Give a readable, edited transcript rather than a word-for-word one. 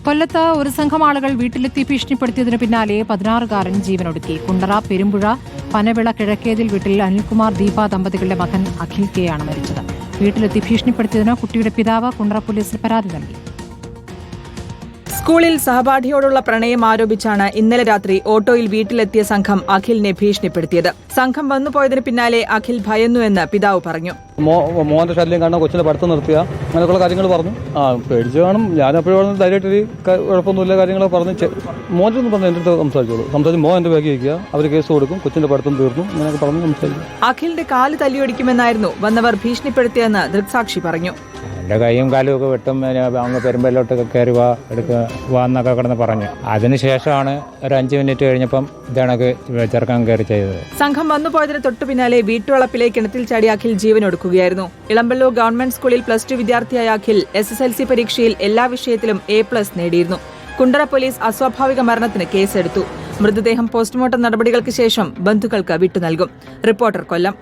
കൊല്ലത്ത് ഒരു സംഘം ആളുകൾ വീട്ടിലെത്തി ഭീഷണിപ്പെടുത്തിയതിനു പിന്നാലെ 16-കാരൻ ജീവനൊടുക്കി. കുണ്ടറ പെരുമ്പുഴ പനവിള കിഴക്കേതിൽ വീട്ടിൽ അനിൽകുമാർ ദീപ ദമ്പതികളുടെ മകൻ അഖിൽ കെ ആണ് മരിച്ചത്. വീട്ടിലെത്തി ഭീഷണിപ്പെടുത്തിയതിന് കുട്ടിയുടെ പിതാവ് കുണ്ടറ പോലീസിൽ പരാതി നൽകി. സ്കൂളിൽ സഹപാഠിയോടുള്ള പ്രണയം ആരോപിച്ചാണ് ഇന്നലെ രാത്രി ഓട്ടോയിൽ വീട്ടിലെത്തിയ സംഘം അഖിലിനെ ഭീഷണിപ്പെടുത്തിയത്. സംഘം വന്നുപോയതിന് പിന്നാലെ അഖിൽ ഭയന്നുവെന്ന് പിതാവ് പറഞ്ഞു. മോന്റെ ശല്യം കാരണം കൊച്ചിനെ പഠിത്തം നിർത്തിയ അങ്ങനെയൊക്കെയുള്ള കാര്യങ്ങൾ പറഞ്ഞു. പേടിച്ച് കാണും. ഞാൻ എപ്പോഴും ധൈര്യമായിട്ടൊരു കുഴപ്പമൊന്നുമില്ല കാര്യങ്ങളൊക്കെ പറഞ്ഞ് മോനൊന്നും പറഞ്ഞു എൻ്റെ അടുത്ത് സംസാരിച്ച് മോൻ എൻ്റെ ബാക്കി വയ്ക്കുക, അവർ കേസ് കൊടുക്കും, കൊച്ചിന്റെ പഠിത്തം തീർന്നു, അങ്ങനെയൊക്കെ പറഞ്ഞ് സംസാരിക്കും. അഖിലിന്റെ കാല് തല്ലിയൊടിക്കുമെന്നായിരുന്നു വന്നവർ ഭീഷണിപ്പെടുത്തിയെന്ന് ദൃക്സാക്ഷി പറഞ്ഞു. എൻ്റെ കൈയും കാലും ഒക്കെ വെട്ടും, അങ്ങ് പെരുമ്പലോട്ടൊക്കെ കയറി വാ എന്നൊക്കെ കിടന്ന് പറഞ്ഞു. അതിനുശേഷമാണ് ഒരു 5 മിനിറ്റ് കഴിഞ്ഞപ്പം ഇതണക്ക് ചെറുക്കാൻ കയറി ചെയ്തത്. സംഘം വന്നുപോയതിന് തൊട്ടു പിന്നാലെ വീട്ടുവളപ്പിലെ കിണറ്റിൽ ചാടി അഖിൽ ജീവനൊടുക്കുകയായിരുന്നു. ഇളമ്പള്ളൂർ ഗവൺമെന്റ് സ്കൂളിൽ +2 വിദ്യാർത്ഥിയായ അഖിൽ SSLC പരീക്ഷയിൽ എല്ലാ വിഷയത്തിലും A+ നേടിയിരുന്നു. കുണ്ടറ പോലീസ് അസ്വാഭാവിക മരണത്തിന് കേസെടുത്തു. മൃതദേഹം പോസ്റ്റ്മോർട്ടം നടപടികൾക്ക് ശേഷം ബന്ധുക്കൾക്ക് വിട്ടുനൽകും. റിപ്പോർട്ടർ കൊല്ലം.